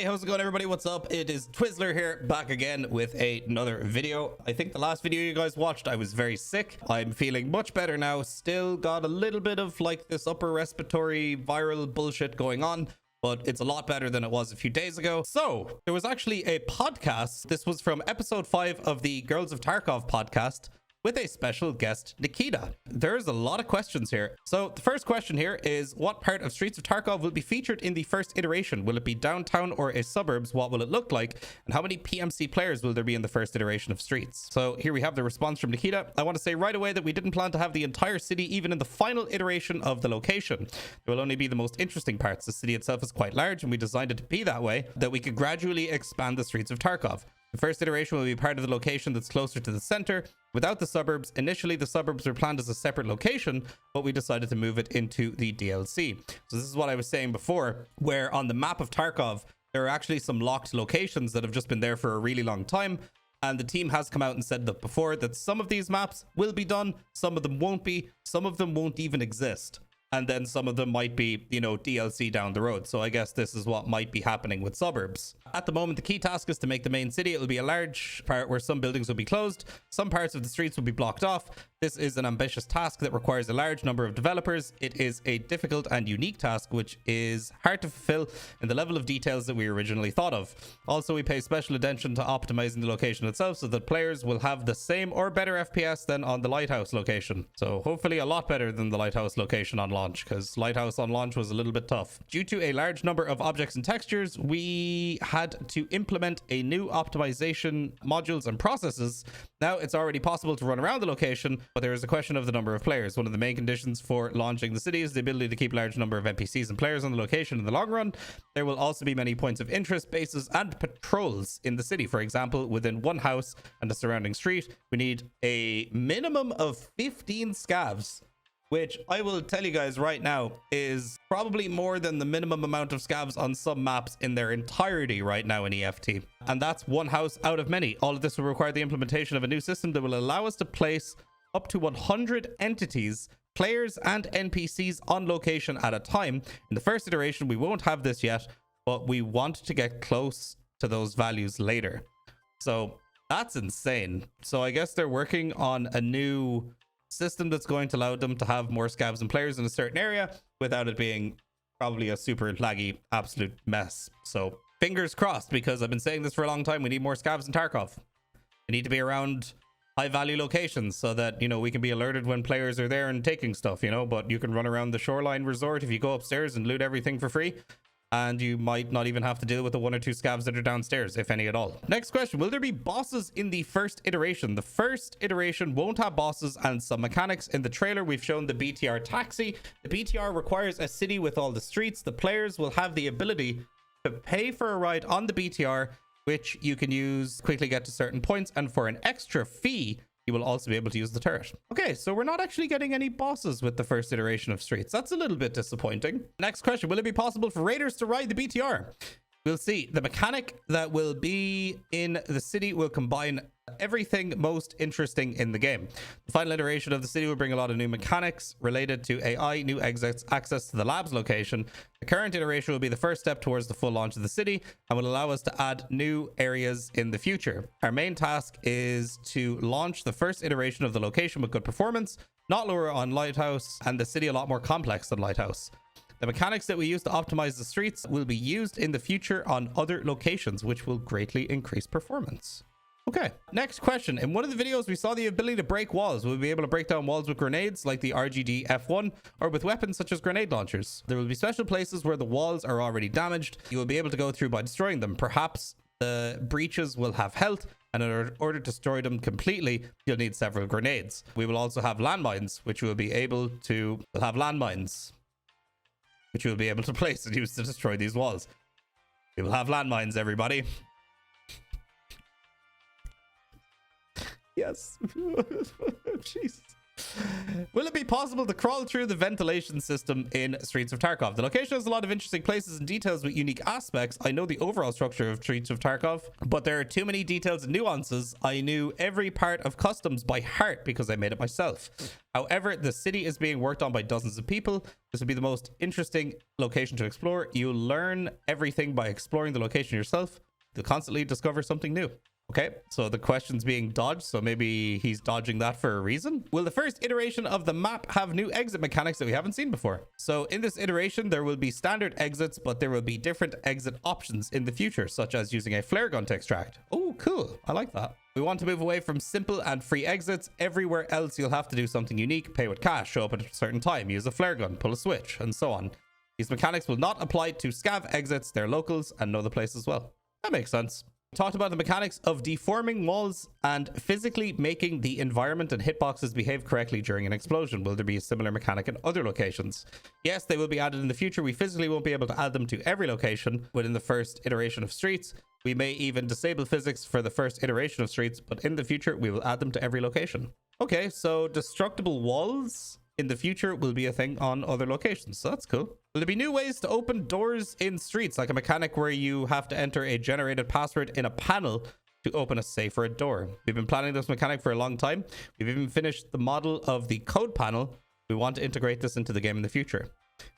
how's it going, everybody? What's up? It is Twizzler here, back again with another video. I think the last video you guys watched, I was very sick. I'm feeling much better now. Still got a little bit of like this upper respiratory viral bullshit going on, but it's a lot better than it was a few days ago. So there was actually a podcast. This was from episode 5 of the Girls of Tarkov podcast, with a special guest, Nikita. There's a lot of questions here. So the first question here is, what part of Streets of Tarkov will be featured in the first iteration? Will it be downtown or a suburbs? What will it look like? And how many PMC players will there be in the first iteration of Streets? So here we have the response from Nikita. I want to say right away that we didn't plan to have the entire city even in the final iteration of the location. There will only be the most interesting parts. The city itself is quite large, and we designed it to be that way, that we could gradually expand the Streets of Tarkov. The first iteration will be part of the location that's closer to the center, without the suburbs. Initially, the suburbs were planned as a separate location, but we decided to move it into the DLC. So this is what I was saying before, where on the map of Tarkov, there are actually some locked locations that have just been there for a really long time. And the team has come out and said that before, that some of these maps will be done, some of them won't be, some of them won't even exist. And then some of them might be, you know, DLC down the road. So I guess this is what might be happening with suburbs. At the moment, the key task is to make the main city. It will be a large part where some buildings will be closed. Some parts of the streets will be blocked off. This is an ambitious task that requires a large number of developers. It is a difficult and unique task, which is hard to fulfill in the level of details that we originally thought of. Also, we pay special attention to optimizing the location itself so that players will have the same or better FPS than on the Lighthouse location. So hopefully a lot better than the Lighthouse location on launch, because Lighthouse on launch was a little bit tough. Due to a large number of objects and textures, we had to implement a new optimization modules and processes. Now it's already possible to run around the location, but there is a question of the number of players. One of the main conditions for launching the city is the ability to keep a large number of NPCs and players on the location in the long run. There will also be many points of interest, bases, and patrols in the city. For example, within one house and the surrounding street, we need a minimum of 15 scavs, which I will tell you guys right now is probably more than the minimum amount of scavs on some maps in their entirety right now in EFT. And that's one house out of many. All of this will require the implementation of a new system that will allow us to place up to 100 entities, players, and NPCs on location at a time. In the first iteration, we won't have this yet, but we want to get close to those values later. So that's insane. So I guess they're working on a new system that's going to allow them to have more scavs and players in a certain area without it being probably a super laggy absolute mess. So fingers crossed, because I've been saying this for a long time. We need more scavs in Tarkov. We need to be around high value locations so that, you know, we can be alerted when players are there and taking stuff, you know. But you can run around the shoreline resort if you go upstairs and loot everything for free, and you might not even have to deal with the 1 or 2 scavs that are downstairs, if any at all. Next question, will there be bosses in the first iteration? The first iteration won't have bosses and some mechanics. In the trailer, we've shown the BTR taxi. The BTR requires a city with all the streets. The players will have the ability to pay for a ride on the BTR, which you can use to quickly get to certain points, and for an extra fee, you will also be able to use the turret. Okay, so we're not actually getting any bosses with the first iteration of Streets. That's a little bit disappointing. Next question, will it be possible for raiders to ride the BTR? We'll see. The mechanic that will be in the city will combine everything most interesting in the game. The final iteration of the city will bring a lot of new mechanics related to AI, new exits, access to the labs location. The current iteration will be the first step towards the full launch of the city and will allow us to add new areas in the future. Our main task is to launch the first iteration of the location with good performance, not lower on Lighthouse, and the city a lot more complex than Lighthouse. The mechanics that we use to optimize the streets will be used in the future on other locations, which will greatly increase performance. Okay, next question. In one of the videos, we saw the ability to break walls. We'll be able to break down walls with grenades like the RGD F1, or with weapons such as grenade launchers. There will be special places where the walls are already damaged. You will be able to go through by destroying them. Perhaps the breaches will have health, and in order to destroy them completely, you'll need several grenades. We will also have landmines, which we'll be able to place and use to destroy these walls. We will have landmines, everybody. Yes. Jeez. Will it be possible to crawl through the ventilation system in Streets of Tarkov? The location has a lot of interesting places and details with unique aspects. I know the overall structure of Streets of Tarkov, but there are too many details and nuances. I knew every part of customs by heart because I made it myself. However, the city is being worked on by dozens of people. This will be the most interesting location to explore. You'll learn everything by exploring the location yourself. You'll constantly discover something new. Okay, so the question's being dodged, so maybe he's dodging that for a reason. Will the first iteration of the map have new exit mechanics that we haven't seen before? So in this iteration, there will be standard exits, but there will be different exit options in the future, such as using a flare gun to extract. Oh, cool. I like that. We want to move away from simple and free exits. Everywhere else, you'll have to do something unique, pay with cash, show up at a certain time, use a flare gun, pull a switch, and so on. These mechanics will not apply to scav exits. They're locals and know the place as well. That makes sense. Talked about the mechanics of deforming walls and physically making the environment and hitboxes behave correctly during an explosion. Will there be a similar mechanic in other locations? Yes, they will be added in the future. We physically won't be able to add them to every location within the first iteration of Streets. We may even disable physics for the first iteration of Streets, but in the future, we will add them to every location. Okay, so destructible walls in the future will be a thing on other locations, so that's cool. Will there be new ways to open doors in Streets, like a mechanic where you have to enter a generated password in a panel to open a safe or a door? We've been planning this mechanic for a long time. We've even finished the model of the code panel. We want to integrate this into the game in the future.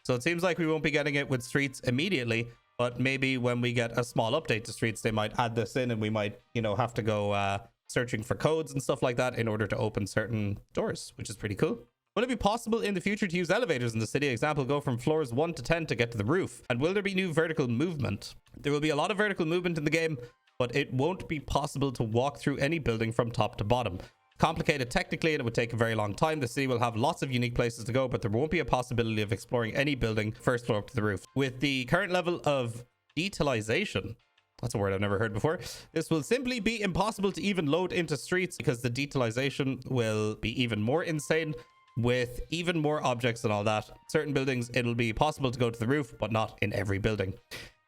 So it seems like we won't be getting it with Streets immediately, but maybe when we get a small update to Streets, they might add this in and we might, you know, have to go searching for codes and stuff like that in order to open certain doors, which is pretty cool. Will it be possible in the future to use elevators in the city? Example, go from floors 1 to 10 to get to the roof. And will there be new vertical movement? There will be a lot of vertical movement in the game, but it won't be possible to walk through any building from top to bottom. Complicated technically, and it would take a very long time. The city will have lots of unique places to go, but there won't be a possibility of exploring any building first floor up to the roof. With the current level of detailization, that's a word I've never heard before, this will simply be impossible to even load into Streets because the detailization will be even more insane, with even more objects and all that. Certain buildings, it'll be possible to go to the roof, but not in every building.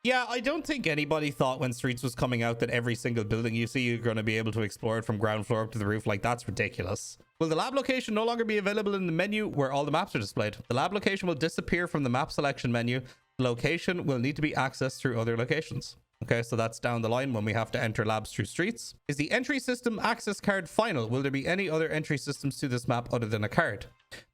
Yeah, I don't think anybody thought when Streets was coming out that every single building you see, you're going to be able to explore it from ground floor up to the roof. Like, that's ridiculous. Will the lab location no longer be available in the menu where all the maps are displayed? The lab location will disappear from the map selection menu. The location will need to be accessed through other locations. Okay, so that's down the line when we have to enter labs through Streets. Is the entry system access card final? Will there be any other entry systems to this map other than a card?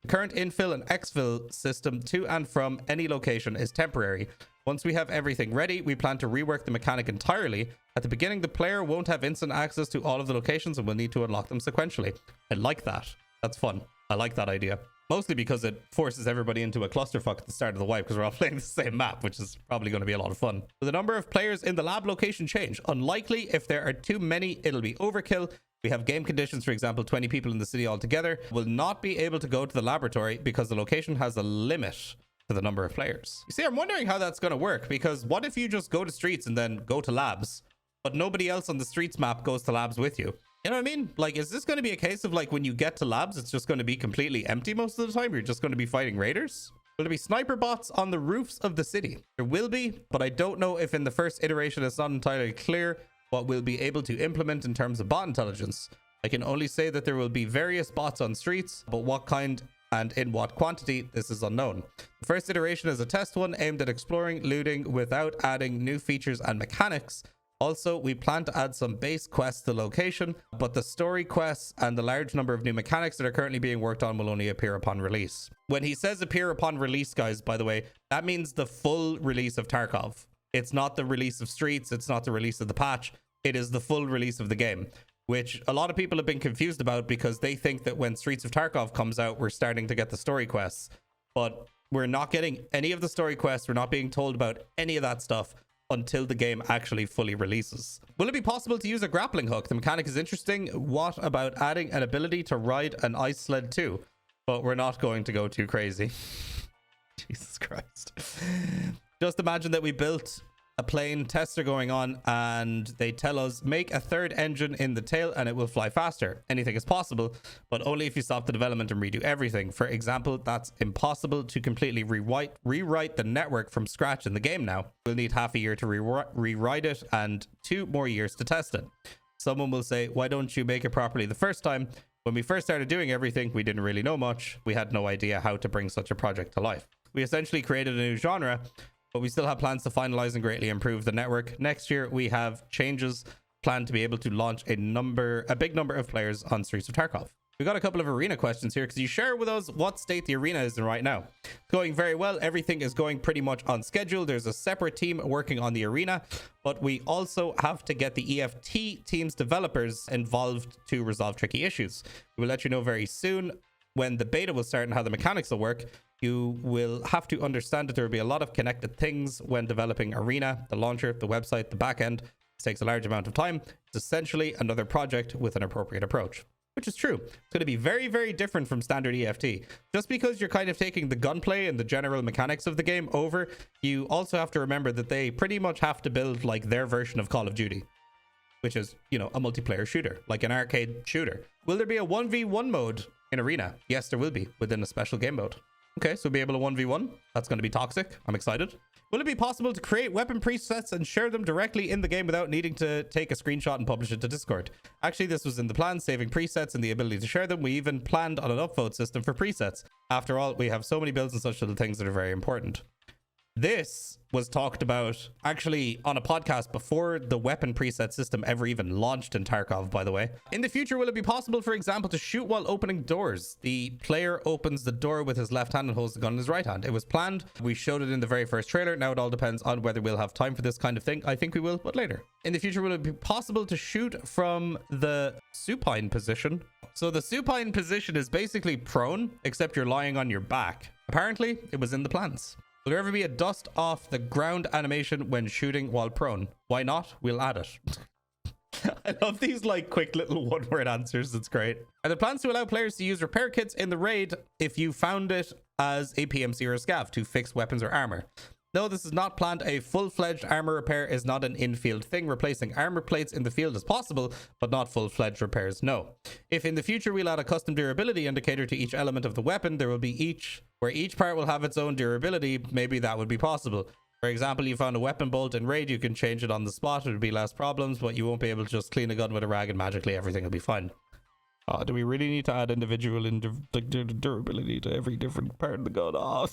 The current infill and exfil system to and from any location is temporary. Once we have everything ready, we plan to rework the mechanic entirely. At the beginning, the player won't have instant access to all of the locations and will need to unlock them sequentially. I like that. That's fun. I like that idea. Mostly because it forces everybody into a clusterfuck at the start of the wipe because we're all playing the same map, which is probably going to be a lot of fun. Will the number of players in the lab location change? Unlikely. If there are too many, it'll be overkill. We have game conditions, for example, 20 people in the city altogether will not be able to go to the laboratory because the location has a limit to the number of players. You see, I'm wondering how that's going to work, because what if you just go to Streets and then go to labs, but nobody else on the Streets map goes to labs with you? You know what I mean? Like, is this going to be a case of like when you get to labs, it's just going to be completely empty most of the time? You're just going to be fighting raiders? Will there be sniper bots on the roofs of the city? There will be, but I don't know if in the first iteration it's not entirely clear what we'll be able to implement in terms of bot intelligence. I can only say that there will be various bots on Streets, but what kind and in what quantity, this is unknown. The first iteration is a test one aimed at exploring looting without adding new features and mechanics. Also, we plan to add some base quests to location, but the story quests and the large number of new mechanics that are currently being worked on will only appear upon release. When he says appear upon release, guys, by the way, that means the full release of Tarkov. It's not the release of Streets, it's not the release of the patch, it is the full release of the game, which a lot of people have been confused about because they think that when Streets of Tarkov comes out, we're starting to get the story quests, but we're not getting any of the story quests. We're not being told about any of that stuff until the game actually fully releases. Will it be possible to use a grappling hook? The mechanic is interesting. What about adding an ability to ride an ice sled too? But we're not going to go too crazy. Jesus Christ. Just imagine that we built a plane tester going on and they tell us make a third engine in the tail and it will fly faster. Anything is possible, but only if you stop the development and redo everything. For example, that's impossible to completely rewrite the network from scratch in the game now. We'll need half a year to rewrite it and 2 more years to test it. Someone will say, why don't you make it properly the first time? When we first started doing everything, we didn't really know much. We had no idea how to bring such a project to life. We essentially created a new genre, but we still have plans to finalize and greatly improve the network. Next year, we have changes planned to be able to launch a big number of players on Streets of Tarkov. We got a couple of arena questions here. Could you share with us what state the arena is in right now? It's going very well. Everything is going pretty much on schedule. There's a separate team working on the arena, but we also have to get the EFT team's developers involved to resolve tricky issues. We will let you know very soon when the beta will start and how the mechanics will work. You will have to understand that there will be a lot of connected things when developing arena, the launcher, the website, the backend. It takes a large amount of time. It's essentially another project with an appropriate approach. Which is true. It's going to be very, very different from standard EFT. Just because you're kind of taking the gunplay and the general mechanics of the game over, you also have to remember that they pretty much have to build like their version of Call of Duty, which is, you know, a multiplayer shooter, like an arcade shooter. Will there be a 1v1 mode in Arena? Yes, there will be within a special game mode. Okay, so we'll be able to 1v1. That's going to be toxic. I'm excited. Will it be possible to create weapon presets and share them directly in the game without needing to take a screenshot and publish it to Discord? Actually, this was in the plan, saving presets and the ability to share them. We even planned on an upvote system for presets. After all, we have so many builds and such little things that are very important. This was talked about actually on a podcast before the weapon preset system ever even launched in Tarkov, by the way. In the future, will it be possible, for example, to shoot while opening doors? The player opens the door with his left hand and holds the gun in his right hand. It was planned. We showed it in the very first trailer. Now it all depends on whether we'll have time for this kind of thing. I think we will, but later. In the future, will it be possible to shoot from the supine position? So the supine position is basically prone, except you're lying on your back. Apparently, it was in the plans. Will there ever be a dust off the ground animation when shooting while prone? Why not? We'll add it. I love these like quick little one-word answers. It's great. Are there plans to allow players to use repair kits in the raid if you found it as a PMC or a scav to fix weapons or armor? No, this is not planned. A full-fledged armor repair is not an in-field thing. Replacing armor plates in the field is possible, but not full-fledged repairs, no. If in the future we'll add a custom durability indicator to each element of the weapon, there will be where each part will have its own durability, maybe that would be possible. For example, you found a weapon bolt in raid, you can change it on the spot, it would be less problems, but you won't be able to just clean a gun with a rag and magically everything will be fine. Do we really need to add individual durability to every different part of the gun? Oh,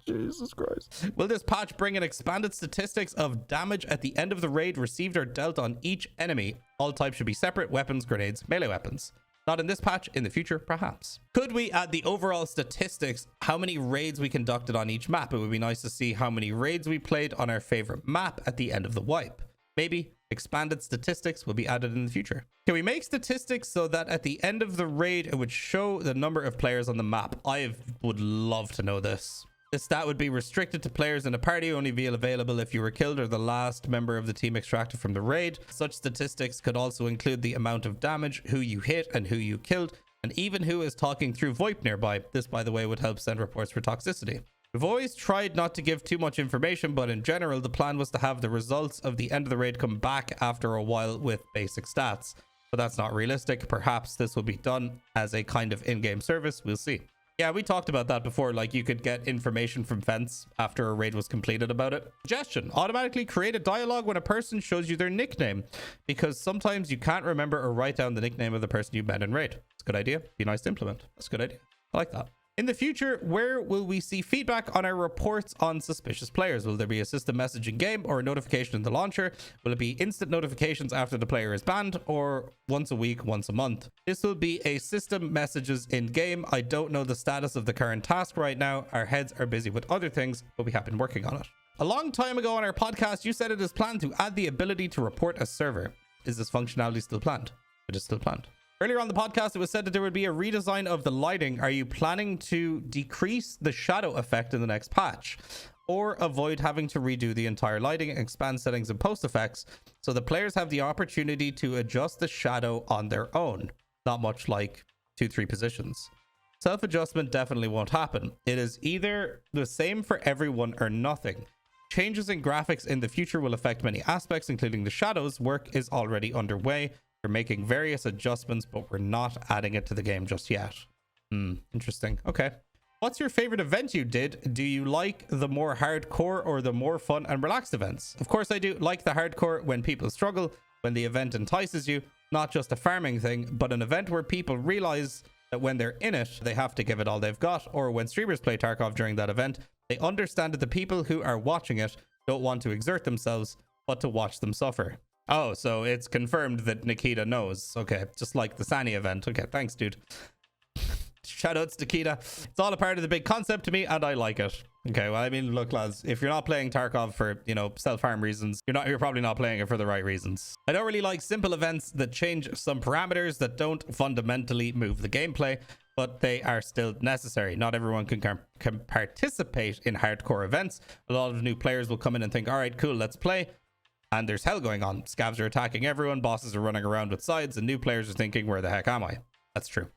Jesus Christ. Will this patch bring an expanded statistics of damage at the end of the raid received or dealt on each enemy? All types should be separate: weapons, grenades, melee weapons. Not in this patch, in the future, perhaps. Could we add the overall statistics, how many raids we conducted on each map? It would be nice to see how many raids we played on our favorite map at the end of the wipe. Maybe expanded statistics will be added in the future. Can we make statistics so that at the end of the raid, it would show the number of players on the map? I would love to know this. This stat would be restricted to players in a party, only be available if you were killed or the last member of the team extracted from the raid. Such statistics could also include the amount of damage, who you hit and who you killed, and even who is talking through VoIP nearby. This, by the way, would help send reports for toxicity. We've always tried not to give too much information, but in general, the plan was to have the results of the end of the raid come back after a while with basic stats. But that's not realistic. Perhaps this will be done as a kind of in-game service. We'll see. Yeah, we talked about that before. Like, you could get information from Fence after a raid was completed about it. Suggestion: automatically create a dialogue when a person shows you their nickname, because sometimes you can't remember or write down the nickname of the person you met in raid. It's a good idea. Be nice to implement. That's a good idea. I like that. In the future, where will we see feedback on our reports on suspicious players? Will there be a system message in game or a notification in the launcher? Will it be instant notifications after the player is banned, or once a week, once a month? This will be a system messages in game. I don't know the status of the current task right now. Our heads are busy with other things, but we have been working on it. A long time ago on our podcast, you said it is planned to add the ability to report a server. Is this functionality still planned? It is still planned. Earlier on the podcast, it was said that there would be a redesign of the lighting. Are you planning to decrease the shadow effect in the next patch, or avoid having to redo the entire lighting, expand settings and post effects so the players have the opportunity to adjust the shadow on their own? Not much like 2-3 positions. Self-adjustment definitely won't happen. It is either the same for everyone or nothing. Changes in graphics in the future will affect many aspects, including the shadows. Work is already underway. We're making various adjustments, but we're not adding it to the game just yet. Interesting. Okay. What's your favorite event you did? Do you like the more hardcore or the more fun and relaxed events? Of course I do like the hardcore when people struggle. when the event entices you, not just a farming thing, but an event where people realize that when they're in it, they have to give it all they've got, or when streamers play Tarkov during that event, they understand that the people who are watching it don't want to exert themselves, but to watch them suffer. Oh, so it's confirmed that Nikita knows. Okay, just like the Sani event. Okay, thanks, dude. Shoutouts, Nikita. It's all a part of the big concept to me, and I like it. Okay, well, I mean, look, lads, if you're not playing Tarkov for, you know, self-harm reasons, you're probably not playing it for the right reasons. I don't really like simple events that change some parameters that don't fundamentally move the gameplay, but they are still necessary. Not everyone can participate in hardcore events. A lot of new players will come in and think, all right, cool, let's play. And there's hell going on. Scavs are attacking everyone, bosses are running around with sides, and new players are thinking, where the heck am I? That's true.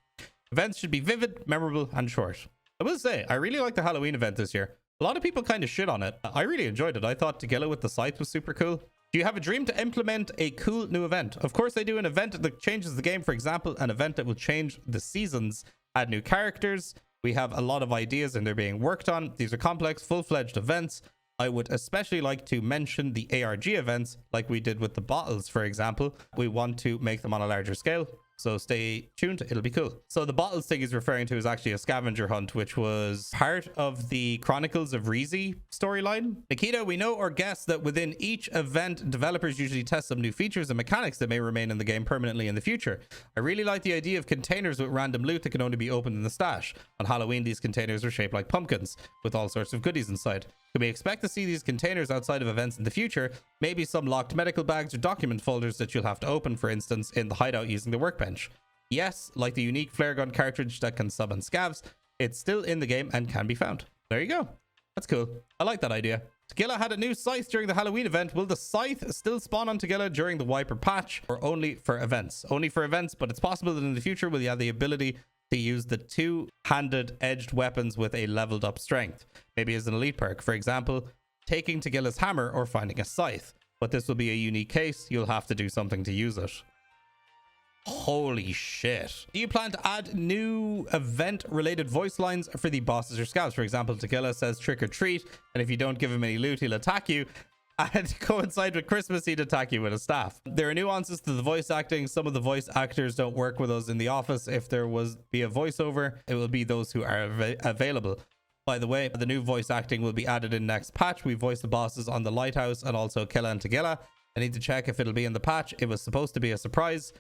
Events should be vivid, memorable, and short. I will say, I really like the Halloween event this year. A lot of people kind of shit on it. I really enjoyed it. I thought Tegilla with the scythe was super cool. Do you have a dream to implement a cool new event? Of course I do. An event that changes the game. For example, an event that will change the seasons, add new characters. We have a lot of ideas and they're being worked on. These are complex, full-fledged events. I would especially like to mention the ARG events like we did with the bottles, for example. We want to make them on a larger scale. So stay tuned, it'll be cool. So the bottles thing he's referring to is actually a scavenger hunt, which was part of the Chronicles of Reezy storyline. Nikita, we know or guess that within each event, developers usually test some new features and mechanics that may remain in the game permanently in the future. I really like the idea of containers with random loot that can only be opened in the stash. On Halloween, these containers are shaped like pumpkins, with all sorts of goodies inside. Can we expect to see these containers outside of events in the future? Maybe some locked medical bags or document folders that you'll have to open, for instance, in the hideout using the workbench. Yes, like the unique flare gun cartridge that can summon scavs, it's still in the game and can be found. There you go. That's cool. I like that idea. Tegilla had a new scythe during the Halloween event. Will the scythe still spawn on Tegilla during the wiper patch, or only for events? Only for events, but it's possible that in the future we'll have the ability to use the two-handed edged weapons with a leveled up strength. Maybe as an elite perk. For example, taking Tegilla's hammer or finding a scythe. But this will be a unique case. You'll have to do something to use it. Holy shit. Do you plan to add new event-related voice lines for the bosses or scouts? For example, Tegilla says trick or treat, and if you don't give him any loot, he'll attack you. And to coincide with Christmas, he'd attack you with a staff. There are nuances to the voice acting. Some of the voice actors don't work with us in the office. If there was be a voiceover, it will be those who are available. By the way, the new voice acting will be added in next patch. We voiced the bosses on the Lighthouse and also Killa and Tegilla. I need to check if it'll be in the patch. It was supposed to be a surprise.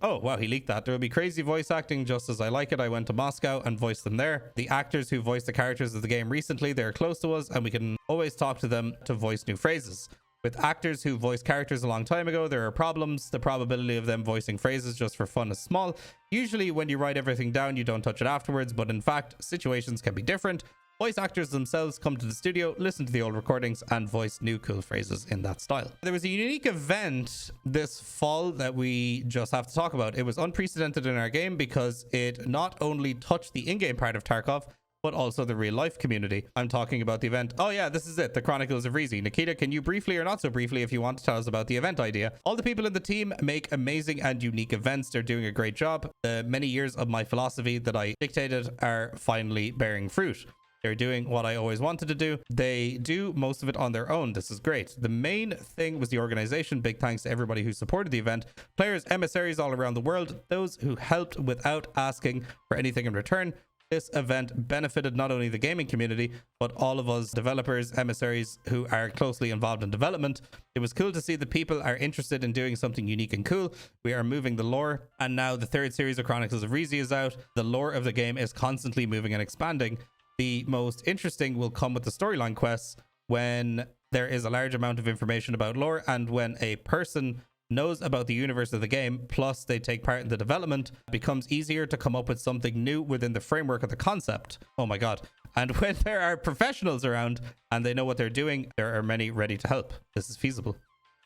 Oh, wow, he leaked that. There will be crazy voice acting just as I like it. I went to Moscow and voiced them there. The actors who voiced the characters of the game recently, they're close to us and we can always talk to them to voice new phrases. With actors who voiced characters a long time ago, there are problems. The probability of them voicing phrases just for fun is small. Usually when you write everything down, you don't touch it afterwards, but in fact, situations can be different. Voice actors themselves come to the studio, listen to the old recordings, and voice new cool phrases in that style. There was a unique event this fall that we just have to talk about. It was unprecedented in our game because it not only touched the in-game part of Tarkov, but also the real-life community. I'm talking about the event. Oh yeah, this is it, the Chronicles of Reezy. Nikita, can you briefly or not so briefly, if you want to tell us about the event idea? All the people in the team make amazing and unique events. They're doing a great job. The many years of my philosophy that I dictated are finally bearing fruit. They're doing what I always wanted to do. They do most of it on their own. This is great. The main thing was the organization. Big thanks to everybody who supported the event. Players, emissaries all around the world, those who helped without asking for anything in return. This event benefited not only the gaming community, but all of us developers, emissaries who are closely involved in development. It was cool to see that people are interested in doing something unique and cool. We are moving the lore, and now the third series of Chronicles of Reezy is out. The lore of the game is constantly moving and expanding. The most interesting will come with the storyline quests when there is a large amount of information about lore and when a person knows about the universe of the game, plus they take part in the development, it becomes easier to come up with something new within the framework of the concept. Oh my god. And when there are professionals around and they know what they're doing, there are many ready to help. This is feasible.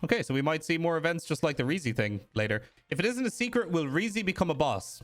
Okay, so we might see more events just like the Reezy thing later. If it isn't a secret, will Reezy become a boss?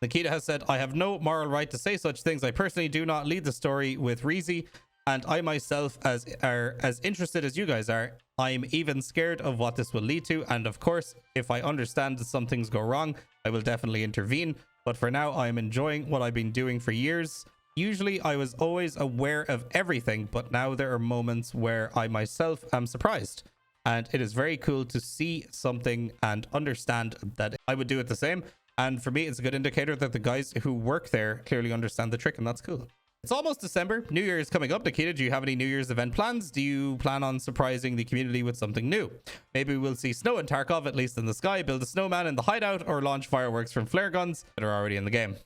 Nikita has said, I have no moral right to say such things. I personally do not lead the story with Reezy, and I myself are as interested as you guys are. I'm even scared of what this will lead to, and of course, if I understand that some things go wrong, I will definitely intervene. But for now, I am enjoying what I've been doing for years. Usually, I was always aware of everything, but now there are moments where I myself am surprised. And it is very cool to see something and understand that I would do it the same. And for me, it's a good indicator that the guys who work there clearly understand the trick, and that's cool. It's almost December. New Year is coming up. Nikita, do you have any New Year's event plans? Do you plan on surprising the community with something new? Maybe we'll see snow in Tarkov, at least in the sky, build a snowman in the hideout, or launch fireworks from flare guns that are already in the game.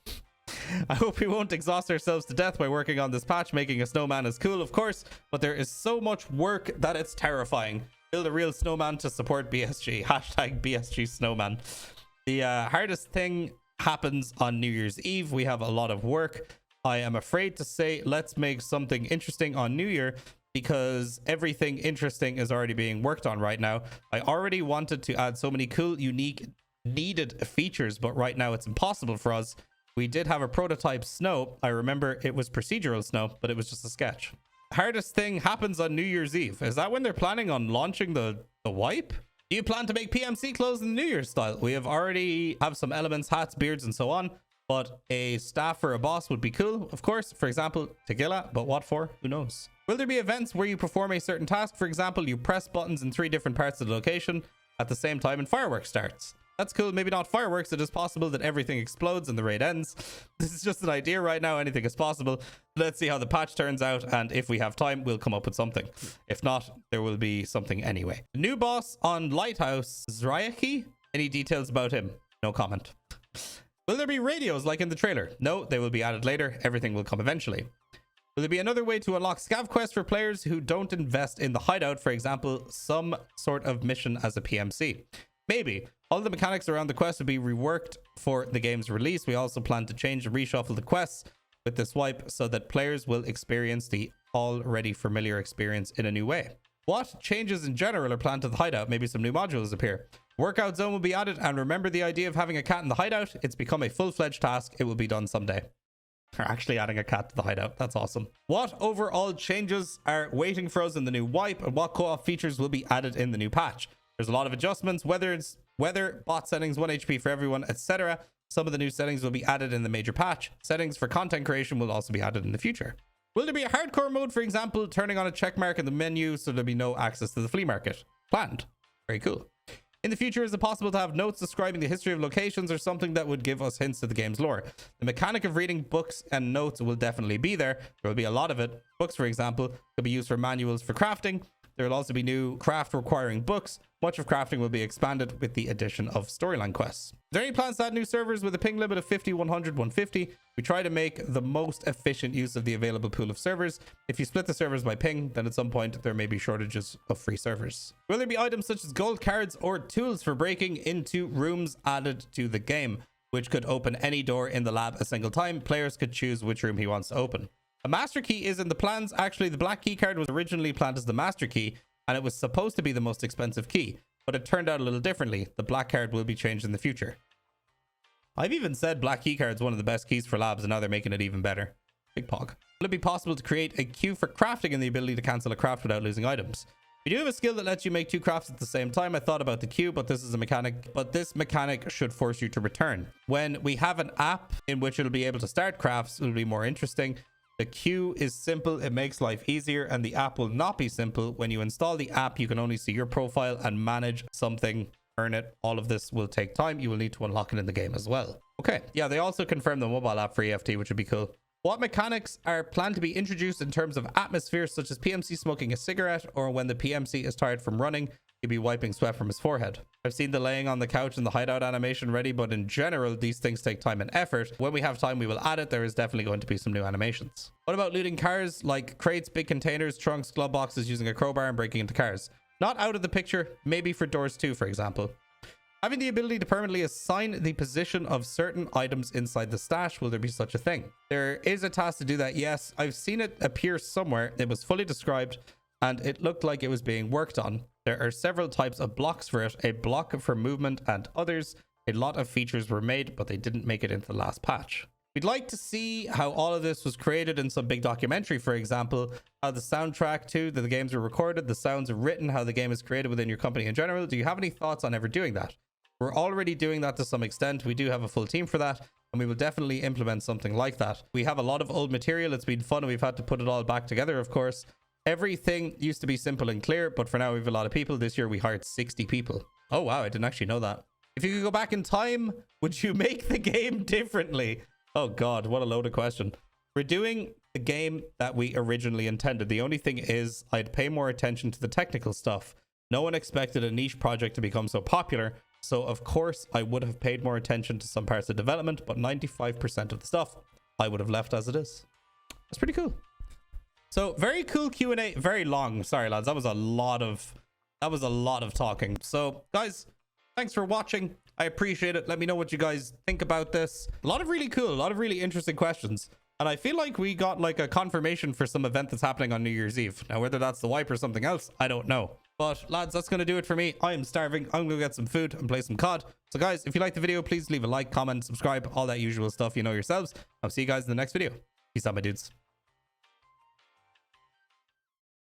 I hope we won't exhaust ourselves to death by working on this patch. Making a snowman is cool, of course, but there is so much work that it's terrifying. Build a real snowman to support BSG. Hashtag BSG snowman. The hardest thing happens on New Year's Eve. We have a lot of work. I am afraid to say let's make something interesting on New Year because everything interesting is already being worked on right now. I already wanted to add so many cool, unique, needed features, but right now it's impossible for us. We did have a prototype snow. I remember it was procedural snow, but it was just a sketch. Hardest thing happens on New Year's Eve. Is that when they're planning on launching the wipe? Do you plan to make PMC clothes in the New Year's style? We have already have some elements, hats, beards, and so on. But a staff or a boss would be cool, of course. For example, Tequila, but what for? Who knows? Will there be events where you perform a certain task? For example, you press buttons in 3 different parts of the location at the same time and fireworks starts. That's cool. Maybe not fireworks. It is possible that everything explodes and the raid ends. This is just an idea right now. Anything is possible. Let's see how the patch turns out. And if we have time, we'll come up with something. If not, there will be something anyway. The new boss on Lighthouse, Zryaki? Any details about him? No comment. Will there be radios like in the trailer? No, they will be added later. Everything will come eventually. Will there be another way to unlock scav quests for players who don't invest in the hideout? For example, some sort of mission as a PMC. Maybe. All the mechanics around the quest will be reworked for the game's release. We also plan to change and reshuffle the quests with this wipe so that players will experience the already familiar experience in a new way. What changes in general are planned to the hideout? Maybe some new modules appear. Workout zone will be added, and remember the idea of having a cat in the hideout? It's become a full-fledged task. It will be done someday. They're actually adding a cat to the hideout. That's awesome. What overall changes are waiting for us in the new wipe, and what co-op features will be added in the new patch? There's a lot of adjustments, whether it's weather, bot settings, 1 HP for everyone, etc. Some of the new settings will be added in the major patch. Settings for content creation will also be added in the future. Will there be a hardcore mode, for example, turning on a check mark in the menu so there'll be no access to the flea market? Planned. Very cool. In the future, is it possible to have notes describing the history of locations or something that would give us hints to the game's lore? The mechanic of reading books and notes will definitely be there. There will be a lot of it. Books, for example, could be used for manuals for crafting. There will also be new craft requiring books. Much of crafting will be expanded with the addition of storyline quests. Is there any plans to add new servers with a ping limit of 50, 100, 150? We try to make the most efficient use of the available pool of servers. If you split the servers by ping, then at some point there may be shortages of free servers. Will there be items such as gold cards or tools for breaking into rooms added to the game, which could open any door in the lab a single time? Players could choose which room he wants to open. A master key is in the plans. Actually, the black key card was originally planned as the master key, and it was supposed to be the most expensive key, but it turned out a little differently. The black card will be changed in the future. I've even said black key card is one of the best keys for labs, and now they're making it even better. Big pog. Will it be possible to create a queue for crafting and the ability to cancel a craft without losing items? We do have a skill that lets you make 2 crafts at the same time. I thought about the queue, but this is a mechanic. But this mechanic should force you to return. When we have an app in which it'll be able to start crafts, it'll be more interesting. The queue is simple, it makes life easier, and the app will not be simple. When you install the app, you can only see your profile and manage something, earn it. All of this will take time. You will need to unlock it in the game as well. Okay, yeah, they also confirmed the mobile app for EFT, which would be cool. What mechanics are planned to be introduced in terms of atmosphere, such as PMC smoking a cigarette, or when the PMC is tired from running, he'll be wiping sweat from his forehead? I've seen the laying on the couch and the hideout animation ready, but in general, these things take time and effort. When we have time, we will add it. There is definitely going to be some new animations. What about looting cars like crates, big containers, trunks, glove boxes, using a crowbar and breaking into cars? Not out of the picture, maybe for doors 2, for example. Having the ability to permanently assign the position of certain items inside the stash, will there be such a thing? There is a task to do that, yes. I've seen it appear somewhere. It was fully described, and it looked like it was being worked on. There are several types of blocks for it, a block for movement and others. A lot of features were made, but they didn't make it into the last patch. We'd like to see how all of this was created in some big documentary, for example, how the soundtrack too, that the games were recorded, the sounds are written, how the game is created within your company in general. Do you have any thoughts on ever doing that? We're already doing that to some extent. We do have a full team for that, and we will definitely implement something like that. We have a lot of old material. It's been fun, and we've had to put it all back together, of course. Everything used to be simple and clear, but for now we have a lot of people. This year we hired 60 people. Oh wow, I didn't actually know that. If you could go back in time, would you make the game differently? Oh god, what a loaded question. We're doing the game that we originally intended. The only thing is I'd pay more attention to the technical stuff. No one expected a niche project to become so popular, so of course I would have paid more attention to some parts of development, but 95% of the stuff I would have left as it is. That's pretty cool. So very cool Q&A, very long. Sorry lads, that was a lot of talking. So guys, thanks for watching. I appreciate it. Let me know what you guys think about this. A lot of really cool, a lot of really interesting questions. And I feel like we got like a confirmation for some event that's happening on New Year's Eve. Now, whether that's the wipe or something else, I don't know. But lads, that's going to do it for me. I am starving. I'm going to get some food and play some COD. So guys, if you liked the video, please leave a like, comment, subscribe, all that usual stuff. You know yourselves. I'll see you guys in the next video. Peace out, my dudes.